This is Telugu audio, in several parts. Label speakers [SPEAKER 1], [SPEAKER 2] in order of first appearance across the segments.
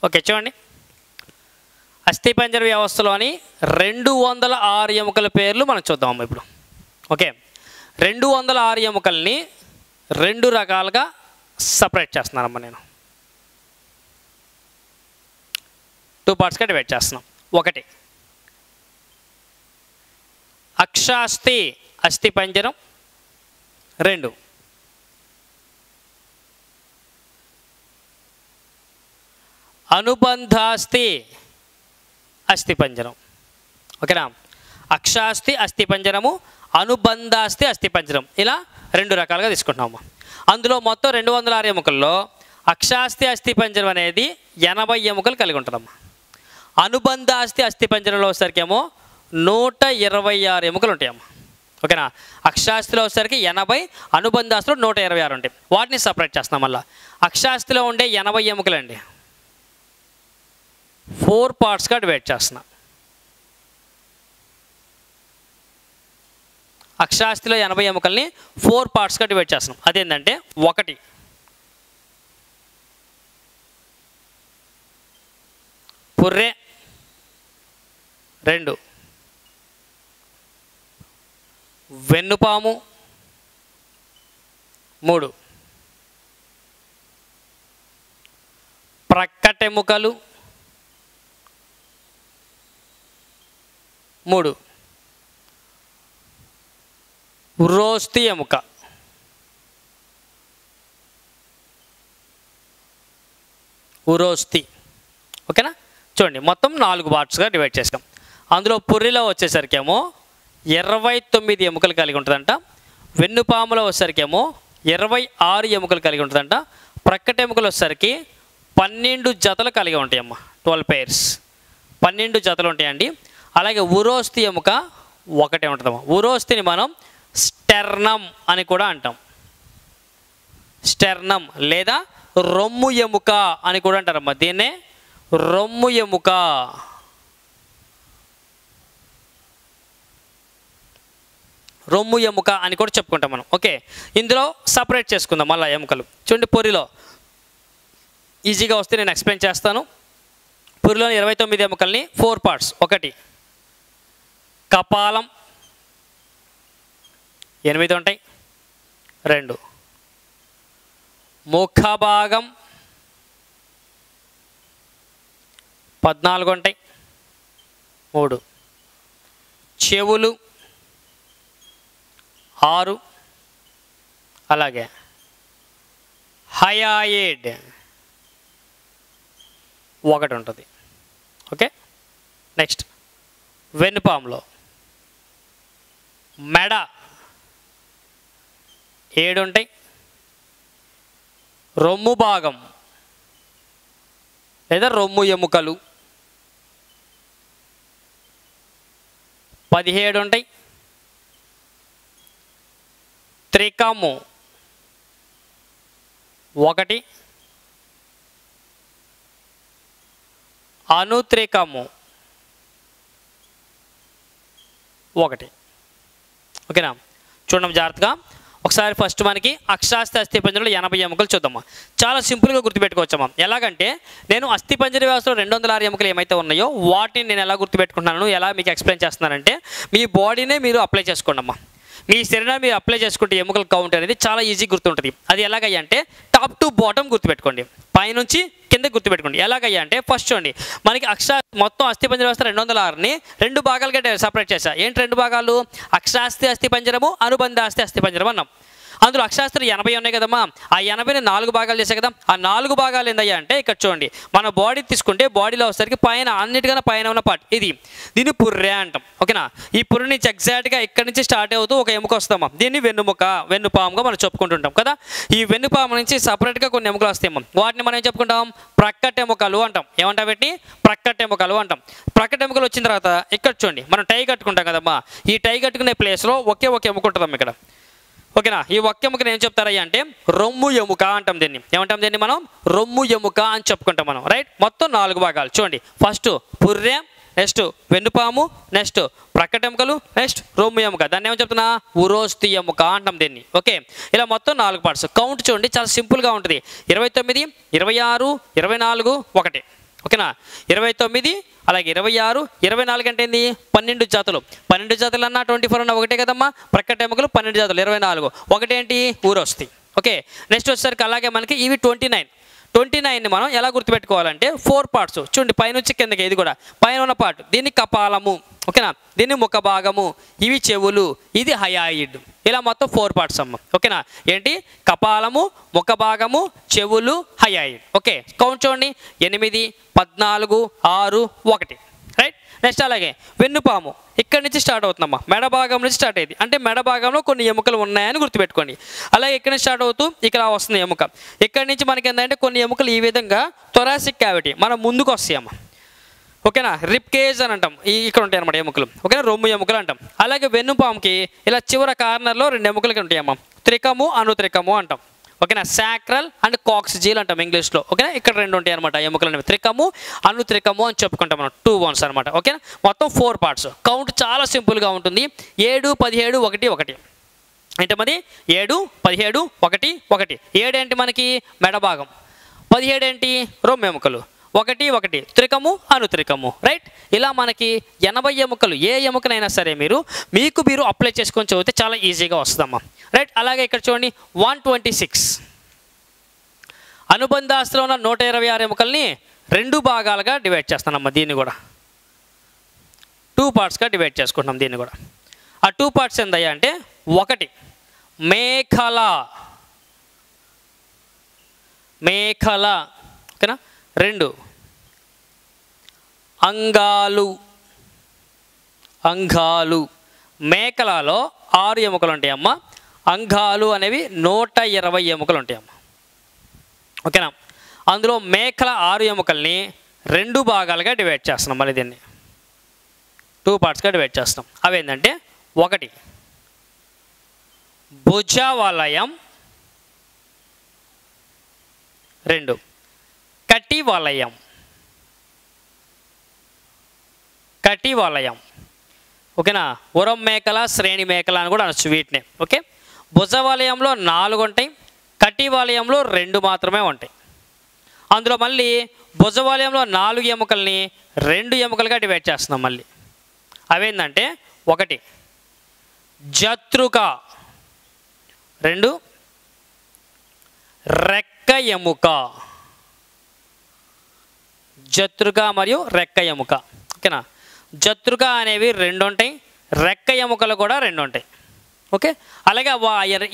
[SPEAKER 1] ఓకే చూడండి, అస్థిపంజర వ్యవస్థలోని 206 ఎముకల పేర్లు మనం చూద్దాం ఇప్పుడు. ఓకే, 206 ఎముకల్ని 2 రకాలుగా సపరేట్ చేస్తున్నానమ్మా నేను. 2 పార్ట్స్గా డివైడ్ చేస్తున్నాం. ఒకటి అక్షాస్థి అస్థిపంజరం, 2 అనుబంధాస్థి అస్థిపంజరం. ఓకేనా, అక్షాస్థి అస్థిపంజరము, అనుబంధాస్థి అస్థిపంజరం, ఇలా 2 రకాలుగా తీసుకుంటున్నాము. అందులో మొత్తం 206 ఎముకల్లో అక్షాస్థి అస్థిపంజరం అనేది 80 ఎముకలు కలిగి ఉంటుందమ్మా. అనుబంధాస్థి అస్థిపంజరంలో వచ్చేసరికేమో 126 ఎముకలు ఉంటాయమ్మా. ఓకేనా, అక్షాస్థిలో వచ్చేసరికి 80, అనుబంధాస్థిలో 126 ఉంటాయి. వాటిని సపరేట్ చేస్తున్నాం. మళ్ళీ అక్షాస్థిలో ఉండే 80 ఎముకలండి 4 పార్ట్స్గా డివైడ్ చేస్తున్నా. అక్షాస్థిలో 80 ఎముకల్ని 4 పార్ట్స్గా డివైడ్ చేస్తున్నాం. అదేంటంటే, 1 పుర్రె, 2 వెన్నుపాము, 3 ప్రక్కటెముకలు, 3 ఉరోస్థి ఎముక, ఉరోస్థి. ఓకేనా, చూడండి మొత్తం 4 పార్ట్స్గా డివైడ్ చేసాం. అందులో పుర్రిలో వచ్చేసరికేమో 29 ఎముకలు కలిగి ఉంటుందంట. వెన్నుపాములో వచ్చేసరికేమో 26 ఎముకలు కలిగి ఉంటుందంట. ప్రక్కటెముకలు వచ్చేసరికి 12 జతలు కలిగి ఉంటాయమ్మా, 12 pairs, 12 జతలు ఉంటాయండి. అలాగే ఉరోస్థి ఎముక 1 ఉంటుందమ్మా. ఉరోస్థిని మనం స్టెర్నమ్ అని కూడా అంటాం. స్టెర్నమ్ లేదా రొమ్ము ఎముక అని కూడా అంటారమ్మా. దీన్నే రొమ్ము ఎముక, రొమ్ము ఎముక అని కూడా చెప్పుకుంటాం మనం. ఓకే, ఇందులో సపరేట్ చేసుకుందాం మళ్ళీ ఎముకలు. చూడండి, పొరిలో ఈజీగా వస్తే నేను ఎక్స్ప్లెయిన్ చేస్తాను. పొరిలోని 29 ఎముకల్ని 4 పార్ట్స్. 1 కపాలం, 8 ఉంటాయి. 2 ముఖ భాగం, 14 ఉంటాయి. 3 చెవులు, 6. అలాగే హయాయిడ్ 1 ఉంటుంది. ఓకే, నెక్స్ట్ వెన్నుపాములో మెడ 7 ఉంటాయి. రొమ్ము భాగం లేదా రొమ్ము ఎముకలు 17 ఉంటాయి. త్రికము 1, అనుత్రికము 1. ఓకేనా, చూడండి జాగ్రత్తగా ఒకసారి. ఫస్ట్ మనకి అక్షాస్థి అస్థిపంజరంలో 80 ఎముకలు చూద్దామా. చాలా సింపుల్గా గుర్తుపెట్టుకోవచ్చమ్మా. ఎలాగంటే, నేను అస్థిపంజర వ్యవస్థలో 206 ఎముకలు ఏమైతే ఉన్నాయో వాటిని నేను ఎలా గుర్తుపెట్టుకుంటున్నాను, ఎలా మీకు ఎక్స్ప్లెయిన్ చేస్తున్నానంటే, మీ బాడీనే మీరు అప్లై చేసుకోండి అమ్మా. మీ శరీరాన్ని మీరు అప్లై చేసుకుంటే ఎముకల కౌంట్ అనేది చాలా ఈజీ గుర్తుంటుంది. అది ఎలాగయ్యా అంటే, టాప్ టు బాటమ్ గుర్తుపెట్టుకోండి, పైనుంచి కింద గుర్తుపెట్టుకోండి. ఎలాగయ్యా అంటే, ఫస్ట్ చూడండి, మనకి మొత్తం అస్థిపంజర వ్యవస్థ 206ని 2 భాగాలుగా సపరేట్ చేశా. ఏంటి 2 భాగాలు? అక్షాస్థి అస్థిపంజరము, అనుబంధాస్థి అస్థిపంజరం అన్నాం. అందులో అక్షాస్థిలు 80 ఉన్నాయి కదమ్మా. ఆ 80ని 4 భాగాలు చేశాయి కదా. ఆ 4 భాగాలు ఏందయ్యా అంటే, ఇక్కడ చూడండి, మన బాడీ తీసుకుంటే బాడీలో వచ్చేసరికి పైన అన్నిటికన్నా పైన ఉన్న పార్ట్ ఇది, దీన్ని పుర్రె అంటాం. ఓకేనా, ఈ పుర్రె నుంచి ఎగ్జాక్ట్గా ఇక్కడ నుంచి స్టార్ట్ అవుతూ ఒక ఎముక వస్తామా, దీన్ని వెన్నుముక, వెన్నుపాముగా మనం చెప్పుకుంటుంటాం కదా. ఈ వెన్నుపాము నుంచి సపరేట్గా కొన్ని ఎముకలు వస్తాయమ్మా. వాటిని మనం ఏం చెప్పుకుంటాం? ప్రక్కటెముకలు అంటాం. ఏమంటాం వీటిని? ప్రక్కటెముకలు అంటాం. ప్రక్కటెముకలు వచ్చిన తర్వాత ఇక్కడ చూడండి, మనం టై కట్టుకుంటాం కదమ్మా. ఈ టై కట్టుకునే ప్లేస్లో ఒకే ఒక ఎముక ఉంటుందమ్మా ఇక్కడ. ఓకేనా, ఈ ఒక్క ఎముకని ఏం చెప్తారయ్యా అంటే, రొమ్ము ఎముక అంటాం. దీన్ని ఏమంటాం? దీన్ని మనం రొమ్ము ఎముక అని చెప్పుకుంటాం మనం. రైట్, మొత్తం 4 భాగాలు చూడండి. ఫస్ట్ పుర్రె, నెక్స్ట్ వెన్నుపాము, నెక్స్ట్ ప్రక్కటెముకలు, నెక్స్ట్ రొమ్ము ఎముక. దాన్ని ఏమని చెప్తున్నా? ఉరోస్థి ఎముక అంటాం దీన్ని. ఓకే, ఇలా మొత్తం 4 పార్ట్స్. కౌంట్ చూడండి, చాలా సింపుల్గా ఉంటుంది. 29, 26, 24, 1. ఓకేనా 29 అలాగే 26 24 అంటే ఏంది 12 జాతులు 12 జాతులు అన్న 24 అన్న ఒకటే కదమ్మా ప్రక్కట ఎముకలు 12 జాతులు 24 ఒకటేంటి ఊరొస్తి ఓకే నెక్స్ట్ వచ్చేసరికి అలాగే మనకి ఇవి 29ని మనం ఎలా గుర్తుపెట్టుకోవాలంటే 4 పార్ట్స్ చూడండి పైనుంచి కిందకి ఇది కూడా పైన ఉన్న పార్ట్ దీన్ని కపాలము ఓకేనా దీన్ని ముఖ భాగము ఇవి చెవులు ఇది హయాయిడ్ ఇలా మొత్తం 4 పార్ట్స్ అమ్మ ఓకేనా ఏంటి కపాలము ముఖ భాగము చెవులు హయాయిడ్ ఓకే కౌంట్ చూడండి 8 14 6 1 రైట్ నెక్స్ట్ అలాగే వెన్నుపాము ఇక్కడ నుంచి స్టార్ట్ అవుతుందమ్మా మెడ భాగం నుంచి స్టార్ట్ అయ్యింది అంటే మెడ భాగంలో కొన్ని ఎముకలు ఉన్నాయని గుర్తుపెట్టుకోండి అలాగే ఇక్కడ నుంచి స్టార్ట్ అవుతూ ఇక్కడ వస్తుంది ఎముక ఇక్కడ నుంచి మనకి ఏంటంటే కొన్ని ఎముకలు ఈ విధంగా థొరాసిక్ క్యావిటీ మనం ముందుకు వస్తాయమ్మా ఓకేనా రిప్ కేజ్ అని అంటాం ఇక్కడ ఉంటాయి అనమాట ఎముకలు ఓకేనా రొమ్ము ఎముకలు అంటాం అలాగే వెన్నుపాముకి ఇలా చివర కార్నర్లో 2 ఎముకలకి ఉంటాయమ్మా త్రికము అనుత్రికము అంటాం ఓకేనా సాక్రల్ అండ్ కాక్సిజీల్ అంటాం ఇంగ్లీష్లో ఓకేనా ఇక్కడ 2 ఉంటాయి అనమాట ఎముకలు అనేవి త్రికము అనుత్రికము అని చెప్పుకుంటాం మనం 2 బోన్స్ అనమాట ఓకేనా మొత్తం 4 పార్ట్స్ కౌంట్ చాలా సింపుల్గా ఉంటుంది 7 17 1 1 అంటే మరి 7 17 1 1 7 ఏంటి మనకి మెడ భాగం 17 ఏంటి రొమ్ము ఎముకలు 1 1 త్రికము అనుత్రికము రైట్ ఇలా మనకి 80 ఎముకలు ఏ ఎముకనైనా సరే మీరు అప్లై చేసుకొని చదివితే చాలా ఈజీగా వస్తుందమ్మా రైట్ అలాగే ఇక్కడ చూడండి 126 అనుబంధాస్తులో ఉన్న 126 ఎముకల్ని 2 భాగాలుగా డివైడ్ చేస్తానమ్మా దీన్ని కూడా 2 పార్ట్స్గా డివైడ్ చేసుకుంటున్నాం దీన్ని కూడా ఆ 2 పార్ట్స్ ఏందయ్యా అంటే 1 మేఖల ఓకేనా 2 అంగాలు మేకలలో 6 ఎముకలు ఉంటాయమ్మా అంగాలు అనేవి 120 ఎముకలు ఉంటాయమ్మా ఓకేనా అందులో మేకల 6 ఎముకల్ని 2 భాగాలుగా డివైడ్ చేస్తున్నాం మళ్ళీ దీన్ని 2 పార్ట్స్గా డివైడ్ చేస్తాం అవి ఏంటంటే 1 భుజవలయం 2 కటివలయం ఓకేనా ఉరం మేకల శ్రేణి మేకల అని కూడా అనొచ్చు వీటిని ఓకే భుజవలయంలో 4 ఉంటాయి కటివలయంలో 2 మాత్రమే ఉంటాయి అందులో మళ్ళీ భుజవలయంలో 4 ఎముకల్ని 2 ఎముకలుగా డివైడ్ చేస్తున్నాం మళ్ళీ అవేంటంటే 1 జతృక 2 రెక్క ఎముక జతృక మరియు రెక్క ఎముక ఓకేనా జతృక అనేవి 2 ఉంటాయి రెక్క ఎముకలు కూడా 2 ఉంటాయి ఓకే అలాగే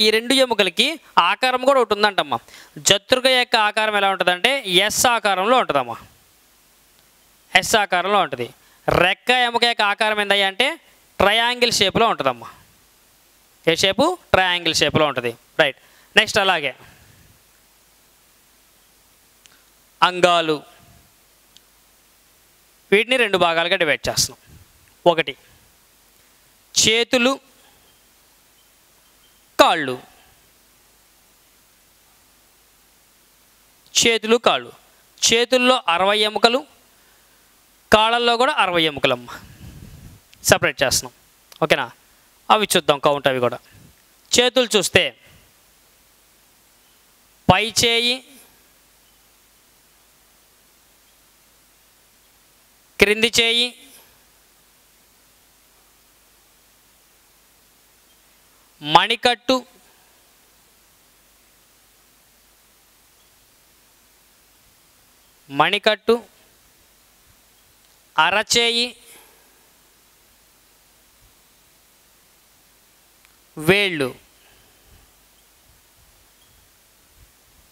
[SPEAKER 1] ఈ 2 ఎముకలకి ఆకారం కూడా ఒకటి ఉందంటమ్మా జతృక యొక్క ఆకారం ఎలా ఉంటుందంటే ఎస్ ఆకారంలో ఉంటుందమ్మా ఎస్ ఆకారంలో ఉంటుంది రెక్క ఎముక యొక్క ఆకారం ఏందయ్యా అంటే ట్రయాంగిల్ షేప్లో ఉంటుందమ్మా ఏ షేపు ట్రయాంగిల్ షేప్లో ఉంటుంది రైట్ నెక్స్ట్ అలాగే అంగాలు వీటిని 2 భాగాలుగా డివైడ్ చేస్తున్నాం 1 చేతులు కాళ్ళు చేతుల్లో 60 ఎముకలు కాళ్ళల్లో కూడా 60 ఎముకలమ్మ సపరేట్ చేస్తున్నాం ఓకేనా అవి చూద్దాం కౌంట్ అవి కూడా చేతులు చూస్తే పై చేయి క్రింది చేయి మణికట్టు అరచేయి వేళ్ళు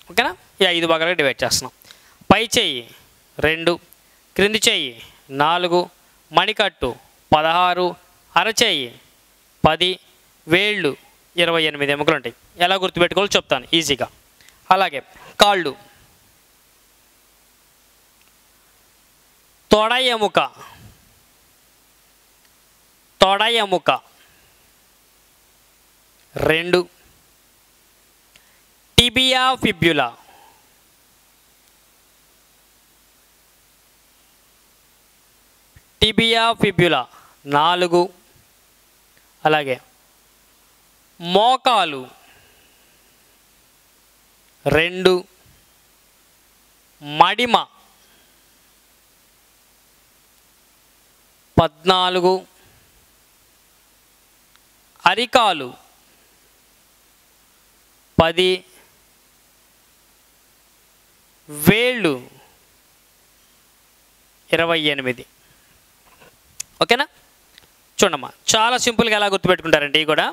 [SPEAKER 1] ఓకేనా ఈ 5 భాగాలుగా డివైడ్ చేస్తున్నాం పై చేయి 2 క్రింది చేయి 4 మణికట్టు 16 అరచేయి 10 వేళ్ళు 28 ఎముకలు ఉంటాయి ఎలా గుర్తుపెట్టుకోవాలో చెప్తాను ఈజీగా అలాగే కాళ్ళు తొడ ఎముక 2 టిబియా ఫిబ్యులా టిబియా ఫిబ్యులా 4 అలాగే మోకాలు 2 మడిమ 14, అరికాలు 10, వేళ్ళు 28. ఓకేనా? చూడమ్మా, చాలా సింపుల్గా ఎలా గుర్తుపెట్టుకుంటారండి ఇవి కూడా.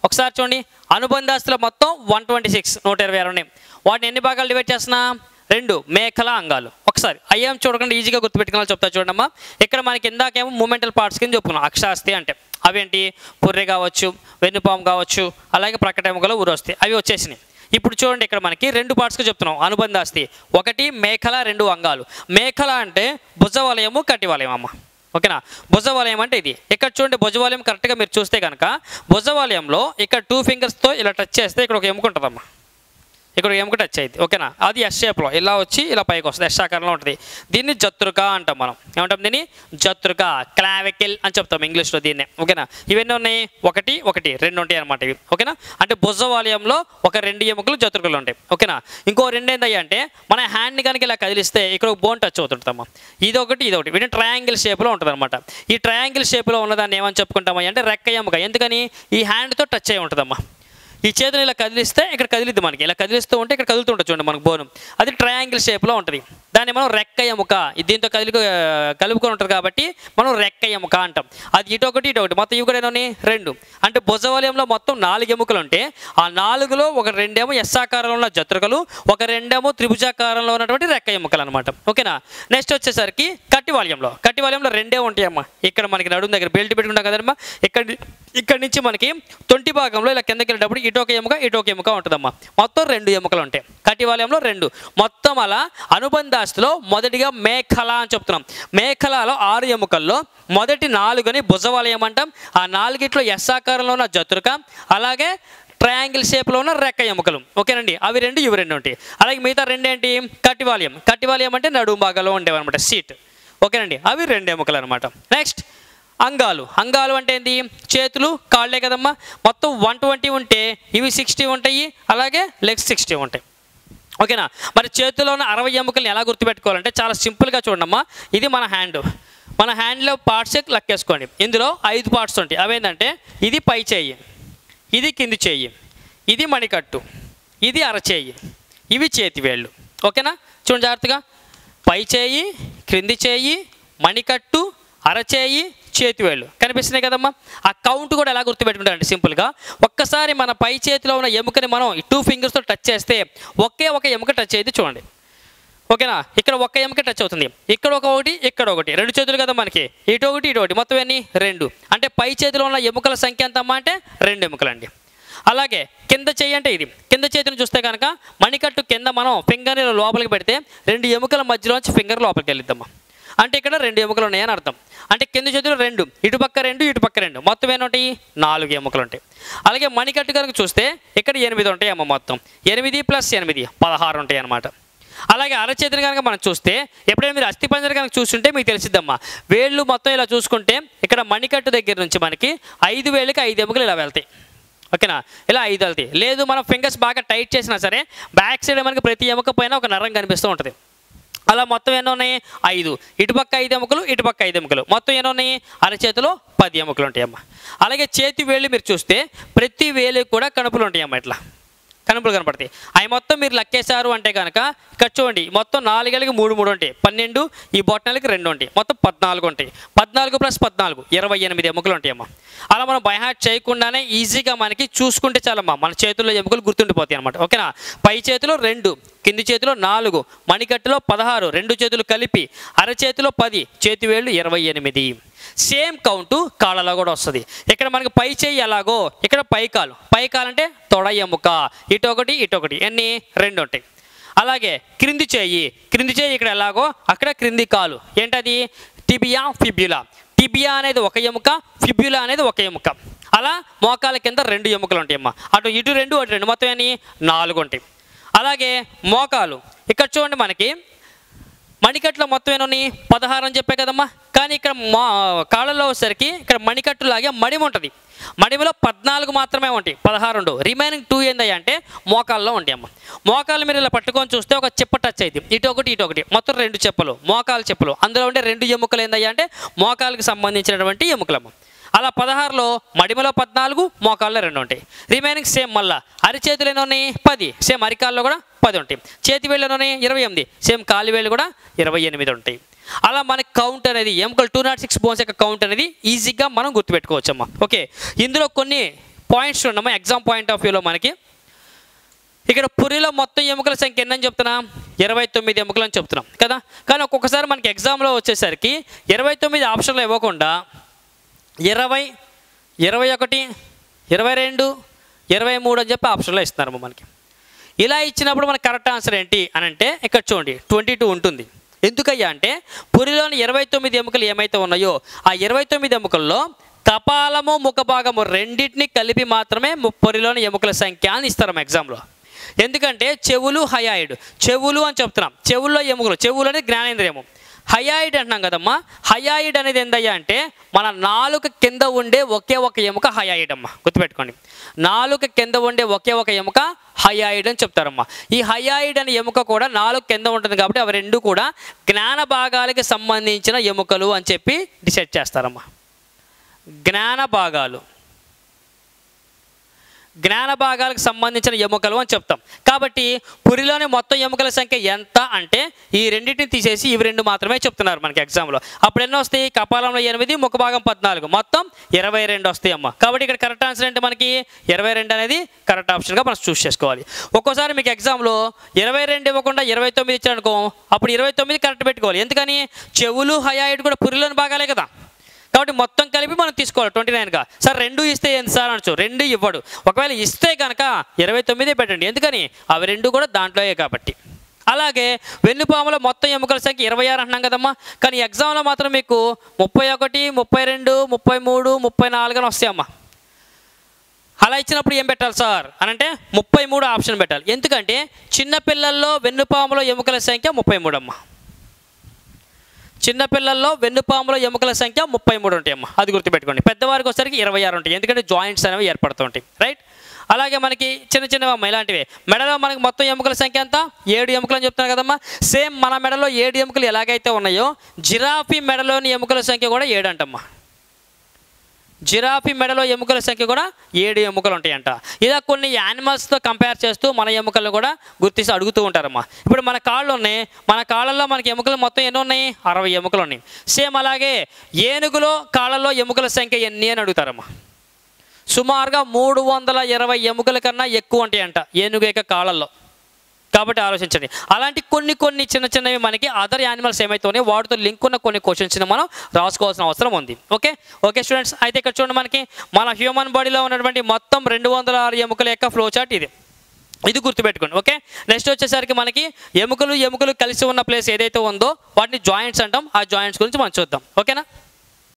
[SPEAKER 1] ఒకసారి చూడండి, అనుబంధాస్తులు మొత్తం 126, 126 ఉన్నాయి. వాటిని ఎన్ని భాగాలు డివైడ్ చేస్తున్నా? 2 మేఖల అంగాలు. ఒకసారి అయ్యాం చూడకుండా ఈజీగా గుర్తుపెట్టుకోవాలి చెప్తా చూడమ్మా. ఇక్కడ మనకి ఇందాకేమో మూమెంటల్ పార్ట్స్ కింద చెప్పుకున్నాం అక్షాస్తి అంటే. అవేంటి? పుర్రె కావచ్చు, వెన్నుపాము కావచ్చు, అలాగే ప్రకటెముకలు, ఉరోస్తి, అవి వచ్చేసినాయి. ఇప్పుడు చూడండి, ఇక్కడ మనకి 2 పార్ట్స్గా చెప్తున్నాం అనుబంధాస్తి. 1 మేఖల, 2 అంగాలు. మేఖల అంటే భుజవలయము, కటివలయం అమ్మ. ఓకేనా? భుజవలయం అంటే ఇది. ఇక్కడ చూడండి, భుజవలయం కరెక్ట్గా మీరు చూస్తే కనుక భుజవలయంలో ఇక్కడ 2 ఫింగర్స్తో ఇలా టచ్ చేస్తే ఇక్కడ ఒక ఎముక ఉంటుందమ్మా. ఇక్కడ ఎముక టచ్ అయింది. ఓకేనా? అది ఎస్ షేప్లో ఇలా వచ్చి ఇలా పైకి వస్తుంది, ఎస్ ఆకారంలో ఉంటుంది. దీన్ని జత్రుక అంటాం మనం. ఏమంటాం దీన్ని? జత్రుక, క్లావికిల్ అని చెప్తాం ఇంగ్లీష్లో దీన్నే. ఓకేనా? ఇవన్నీ ఉన్నాయి, 1, 1, 2 ఉంటాయి అనమాట ఇవి. ఓకేనా? అంటే భుజవలయంలో ఒక 2 ఎముకలు జత్రుకలు ఉంటాయి. ఓకేనా? ఇంకో 2 ఏంటయ్యా అంటే మన హ్యాండ్ని కనుక ఇలా కదిలిస్తే ఇక్కడ ఒక బోన్ టచ్ అవుతుంటామా. ఇదొకటి, ఇదొకటి. వీటిని ట్రయాంగిల్ షేప్లో ఉంటుంది అనమాట. ఈ ట్రయాంగిల్ షేప్లో ఉన్నదాన్ని ఏమని చెప్పుకుంటామా అంటే రెక్క ఎముక. ఎందుకని? ఈ హ్యాండ్తో టచ్ అయి ఉంటుందమ్మా. ఈ చేతులు ఇలా కదిలిస్తే ఇక్కడ కదిలిద్ది మనకి, ఇలా కదిలిస్తూ ఉంటే ఇక్కడ కదులుతూ ఉంటుంది చూడండి మనకు బోను. అది ట్రయాంగిల్ షేప్లో ఉంటుంది. దాన్ని మనం రెక్క ఎముక, దీంతో కలుపుకొని ఉంటుంది కాబట్టి మనం రెక్క ఎముక అంటాం. అది ఇటొకటి, ఇటొకటి, మొత్తం ఇవి కూడా ఏమో 2. అంటే భుజవలయంలో మొత్తం 4 ఎముకలు ఉంటే ఆ 4లో ఒక 2 ఎస్ ఆకారంలో ఉన్న జత్రుకలు, ఒక 2 త్రిభుజాకారంలో ఉన్నటువంటి రెక్క ఎముకలు అనమాట. ఓకేనా? నెక్స్ట్ వచ్చేసరికి కటివలయంలో 2 ఉంటాయమ్మా. ఇక్కడ మనకి నడుము దగ్గర బెల్ట్ పెట్టుకుంటాం కదమ్మా. ఇక్కడ నుంచి మనకి తొంటి భాగంలో ఇలా కిందకి వెళ్ళేటప్పుడు ఇటొక ఎముక ఉంటుందమ్మా. మొత్తం 2 ఎముకలు ఉంటాయి కటివలయంలో 2. మొత్తం అలా అనుబంధాస్తులో మొదటిగా మేఖల అని చెప్తున్నాం. మేఖలలో 6 ఎముకల్లో మొదటి 4ని భుజవలయం అంటాం. ఆ 4గిట్లో ఎస్ ఆకారంలో ఉన్న జత్రుక, అలాగే ట్రయాంగిల్ షేప్లో ఉన్న రెక్క ఎముకలు. ఓకేనండి? అవి 2, ఇవి 2 ఉంటాయి. అలాగే మిగతా 2 ఏంటి? కటివలయం అంటే నడుము భాగంలో ఉండేవన్నమాట, సీట్. ఓకేనండి? అవి 2 ఎముకలు అనమాట. నెక్స్ట్ అంగాలు అంటే ఏంటి? చేతులు, కాళ్ళే కదమ్మా. మొత్తం 120 ఉంటే ఇవి 60 ఉంటాయి, అలాగే లెగ్స్ 60 ఉంటాయి. ఓకేనా? మరి చేతిలో ఉన్న 60 ఎముకల్ని ఎలా గుర్తుపెట్టుకోవాలంటే చాలా సింపుల్గా చూడమ్మా. ఇది మన హ్యాండ్లో పార్ట్స్ లెక్కేసుకోండి. ఇందులో 5 పార్ట్స్ ఉంటాయి. అవేంటంటే ఇది పై చేయి, ఇది కింది చేయి, ఇది మణికట్టు, ఇది అరచేయి, ఇవి చేతి వేళ్ళు. ఓకేనా? చూడండి జాగ్రత్తగా. పై చేయి, క్రింది చేయి, మణికట్టు, అరచేయి, చేతి వేళ్ళు కనిపిస్తున్నాయి కదమ్మా. ఆ కౌంట్ కూడా ఎలా గుర్తుపెట్టుకుంటారంటే సింపుల్గా, ఒక్కసారి మన పై చేతిలో ఉన్న ఎముకని మనం 2 ఫింగర్స్తో టచ్ చేస్తే ఒకే ఒక ఎముక టచ్ అయితే చూడండి. ఓకేనా? ఇక్కడ ఒక్క ఎముక టచ్ అవుతుంది, ఇక్కడ ఒకటి, ఇక్కడ ఒకటి. 2 చేతులు కదా మనకి, ఇటొకటి, మొత్తం ఎన్ని? 2. అంటే పై చేతిలో ఉన్న ఎముకల సంఖ్య ఎంతమ్మా అంటే 2 ఎముకలండి. అలాగే కింద చేయి అంటే ఇది. కింద చేతిని చూస్తే కనుక మణికట్టు కింద మనం ఫింగర్ని లోపలికి పెడితే 2 ఎముకల మధ్యలోంచి ఫింగర్ లోపలికి వెళ్ళిద్దామా. అంటే ఇక్కడ 2 ఎముకలు ఉన్నాయని అర్థం. అంటే కింద చేతులు 2, ఇటుపక్క 2, మొత్తం ఏముంటాయి? 4 ఎముకలు ఉంటాయి. అలాగే మణికట్టు కనుక చూస్తే ఇక్కడ 8 ఉంటాయి అమ్మ. మొత్తం 8 + 8 16 ఉంటాయి అన్నమాట. అలాగే అరచేతిని కనుక మనం చూస్తే, ఎప్పుడైనా మీరు అస్థిపంజరం కనుక చూస్తుంటే మీకు తెలిసిద్దమ్మా. వేళ్ళు మొత్తం ఇలా చూసుకుంటే ఇక్కడ మణికట్టు దగ్గర నుంచి మనకి 5 వేళ్ళకి 5 ఎముకలు ఇలా వెళ్తాయి. ఓకేనా? ఇలా 5 వెళ్తాయి. లేదు మనం ఫింగర్స్ బాగా టైట్ చేసినా సరే బ్యాక్ సైడ్ మనకి ప్రతి ఎముక పైన ఒక నరం కనిపిస్తూ ఉంటుంది. అలా మొత్తం ఎన్ని ఉన్నాయి? 5. ఇటుపక్క 5 ఎముకలు, ఇటుపక్క 5 ఎముకలు, మొత్తం ఎన్ని ఉన్నాయి? అరచేతిలో 10 ఎముకలు ఉంటాయమ్మ. అలాగే చేతి వేళ్ళు మీరు చూస్తే ప్రతి వేలు కూడా కణుపులు ఉంటాయమ్మ. ఇట్లా కణుపులు కనపడతాయి. అవి మొత్తం మీరు లెక్కేశారు అంటే కనుక ఇక్కడ చూడండి, మొత్తం 4 ఏళ్ళకి 3 ఉంటాయి, 12. ఈ బొట్టనలకి 2 ఉంటాయి, మొత్తం 14 ఉంటాయి. 14 + 14 28 ఎముకలు ఉంటాయమ్మా. అలా మనం బై హార్ట్ చేయకుండానే ఈజీగా మనకి చూసుకుంటే చాలమ్మా మన చేతుల్లో ఎముకలు గుర్తుండిపోతాయి అనమాట. ఓకేనా? పై చేతిలో 2, కింది చేతిలో 4, మణికట్టులో 16, 2 చేతులు కలిపి, అరచేతిలో 10, చేతి వేళ్ళు 28. సేమ్ కౌంటు కాళ్ళలో కూడా వస్తుంది. ఇక్కడ మనకి పై చేయి ఎలాగో ఇక్కడ పై కాలు అంటే తొడ ఎముక, ఇటొకటి ఎన్ని? 2 ఉంటాయి. అలాగే క్రింది చేయి ఇక్కడ ఎలాగో అక్కడ క్రింది కాలు ఏంటది? టిబియా, ఫిబ్యులా. టిబియా అనేది ఒక ఎముక, ఫిబ్యులా అనేది ఒక ఎముక. అలా మోకాల కింద 2 ఎముకలు ఉంటాయమ్మా. అటు 2 మొత్తం ఎన్ని? 4 ఉంటాయి. అలాగే మోకాలు ఇక్కడ చూడండి, మనకి మణికట్లో మొత్తం ఏమని 16 అని చెప్పే కదమ్మా. కానీ ఇక్కడ కాళ్ళలో వచ్చేసరికి ఇక్కడ మణికట్టులాగే మడిమ ఉంటుంది. మడిమలో 14 మాత్రమే ఉంటాయి, 16 ఉండవు. రిమైనింగ్ 2 ఏందయ్యా అంటే మోకాల్లో ఉంటాయి అమ్మ. మోకాళ్ళు మీరు ఇలా పట్టుకొని చూస్తే ఒక చెప్ప టచ్ అయింది, ఇటు ఒకటి మొత్తం 2 చెప్పులు, మోకాలు చెప్పులు. అందులో ఉండే 2 ఎముకలు ఏందయ్యా అంటే మోకాలకు సంబంధించినటువంటి ఎముకలమ్మ. అలా 16లో మడిమలో 14, మోకాల్లో 2 ఉంటాయి. రిమైనింగ్ సేమ్ మళ్ళీ అరిచేతులు ఎన్ని ఉన్నాయి 10, సేమ్ అరికాల్లో కూడా 10 ఉంటాయి. చేతి వేళ్ళు ఎన్ని ఉన్నాయి 28, సేమ్ కాలి వేళ్ళు కూడా 28 ఉంటాయి. అలా మనకి కౌంట్ అనేది ఎముకలు 206 బోన్స్ యొక్క కౌంట్ అనేది ఈజీగా మనం గుర్తుపెట్టుకోవచ్చమ్మా. ఓకే, ఇందులో కొన్ని పాయింట్స్ ఉన్నామా ఎగ్జామ్ పాయింట్ ఆఫ్ వ్యూలో మనకి. ఇక్కడ పురిలో మొత్తం ఎముకల సంఖ్య ఎన్నని చెప్తున్నా 29 ఎముకలు అని చెప్తున్నాం కదా. కానీ ఒక్కొక్కసారి మనకి ఎగ్జామ్లో వచ్చేసరికి 29 ఆప్షన్లు ఇవ్వకుండా 20, 21, 22, 23 అని చెప్పి ఆప్షన్లో ఇస్తున్నారు మనకి. ఇలా ఇచ్చినప్పుడు మనకి కరెక్ట్ ఆన్సర్ ఏంటి అని అంటే ఇక్కడ చూడండి 22 ఉంటుంది. ఎందుకయ్యా అంటే పురిలోని 29 ఎముకలు ఏమైతే ఉన్నాయో ఆ 29 ఎముకల్లో కపాలము ముఖభాగము రెండింటిని కలిపి మాత్రమే పురిలోని ఎముకల సంఖ్య అని ఇస్తారు ఎగ్జామ్లో. ఎందుకంటే చెవులు హయాయిడ్, చెవులు అని చెప్తున్నాం, చెవుల్లో ఎముకలు, చెవులు అనేది జ్ఞానేంద్రియము. హయాయిడ్ అంటున్నాం కదమ్మా, హయాయిడ్ అనేది ఏందయ్యా అంటే మన నాలుక కింద ఉండే ఒకే ఒక ఎముక హయాయిడ్ అమ్మ, గుర్తుపెట్టుకోండి. నాలుక కింద ఉండే ఒకే ఒక ఎముక హయాయిడ్ అని చెప్తారమ్మా. ఈ హయాయిడ్ అనే ఎముక కూడా నాలుక కింద ఉంటుంది కాబట్టి అవి రెండు కూడా జ్ఞాన భాగాలకి సంబంధించిన ఎముకలు అని చెప్పి డిసైడ్ చేస్తారమ్మా. జ్ఞాన భాగాలకు సంబంధించిన ఎముకలు అని చెప్తాం. కాబట్టి పురిలోని మొత్తం ఎముకల సంఖ్య ఎంత అంటే ఈ రెండింటిని తీసేసి ఇవి 2 మాత్రమే చెప్తున్నారు మనకి ఎగ్జామ్లో. అప్పుడు ఎన్నో వస్తాయి కపాలంలో 8, ముఖభాగం 14, మొత్తం 22 వస్తాయి అమ్మ. కాబట్టి ఇక్కడ కరెక్ట్ ఆన్సర్ అంటే మనకి 22 అనేది కరెక్ట్ ఆప్షన్గా మనం చూస్ చేసుకోవాలి. ఒక్కోసారి మీకు ఎగ్జామ్లో 22 ఇవ్వకుండా 29 ఇచ్చారనుకో, అప్పుడు 29 కరెక్ట్ పెట్టుకోవాలి. ఎందుకని చెవులు హయాయిడ్ కూడా పురిలోని భాగాలే కదా, కాబట్టి మొత్తం కలిపి మనం తీసుకోవాలి 29గా. సార్ 2 ఇస్తే ఎంత సార్ అనొచ్చు, 2 ఇవ్వడు. ఒకవేళ ఇస్తే కనుక 29 పెట్టండి, ఎందుకని అవి 2 కూడా దాంట్లోయే కాబట్టి. అలాగే వెన్నుపాములో మొత్తం ఎముకల సంఖ్య 26 అంటున్నాం కదమ్మా. కానీ ఎగ్జామ్లో మాత్రం మీకు 31, 32, 33, 34 అని వస్తాయమ్మా. అలా ఇచ్చినప్పుడు ఏం పెట్టాలి సార్ అని అంటే 33 ఆప్షన్ పెట్టాలి. ఎందుకంటే చిన్నపిల్లల్లో వెన్నుపాములో ఎముకల సంఖ్య 33 అమ్మ. చిన్నపిల్లల్లో వెన్నుపాములో ఎముకల సంఖ్య 33 ఉంటాయమ్మా, అది గుర్తుపెట్టుకోండి. పెద్దవారికి వచ్చేసరికి 26 ఉంటాయి, ఎందుకంటే జాయింట్స్ అనేవి ఏర్పడుతూ ఉంటాయి, రైట్. అలాగే మనకి చిన్నవమ్మ ఇలాంటివి. మెడలో మనకి మొత్తం ఎముకల సంఖ్య ఎంత 7 ఎముకలు అని చెప్తున్నాను కదమ్మా. సేమ్ మన మెడలో 7 ఎముకలు ఎలాగైతే ఉన్నాయో జిరాఫీ మెడలోని ఎముకల సంఖ్య కూడా 7 అంటమ్మా. జిరాఫీ మెడలో ఎముకల సంఖ్య కూడా 7 ఎముకలు ఉంటాయంట. ఇలా కొన్ని యానిమల్స్తో కంపేర్ చేస్తూ మన ఎముకలను కూడా గుర్తిస్తూ అడుగుతూ ఉంటారమ్మా. ఇప్పుడు మన కాళ్ళు ఉన్నాయి, మన కాళ్ళల్లో మనకి ఎముకలు మొత్తం ఎన్ని ఉన్నాయి 60 ఎముకలు ఉన్నాయి. సేమ్ అలాగే ఏనుగులో కాళ్ళల్లో ఎముకల సంఖ్య ఎన్ని అని అడుగుతారమ్మా. సుమారుగా 320 ఎముకల కన్నా ఎక్కువ ఉంటాయంట ఏనుగు యొక్క కాళ్ళల్లో. కాబట్టి ఆలోచించండి. అలాంటి కొన్ని చిన్నవి మనకి అదర్ యానిమల్స్ ఏమైతే ఉన్నాయో వాటితో లింక్ ఉన్న కొన్ని క్వశ్చన్స్ని మనం రాసుకోవాల్సిన అవసరం ఉంది. ఓకే స్టూడెంట్స్, అయితే ఇక్కడ చూడండి మనకి మన హ్యూమన్ బాడీలో ఉన్నటువంటి మొత్తం 206 ఎముకల యొక్క ఫ్లో చార్ట్ ఇది గుర్తుపెట్టుకోండి. ఓకే, నెక్స్ట్ వచ్చేసరికి మనకి ఎముకలు కలిసి ఉన్న ప్లేస్ ఏదైతే ఉందో వాటిని జాయింట్స్ అంటాం. ఆ జాయింట్స్ గురించి మనం చూద్దాం. ఓకేనా.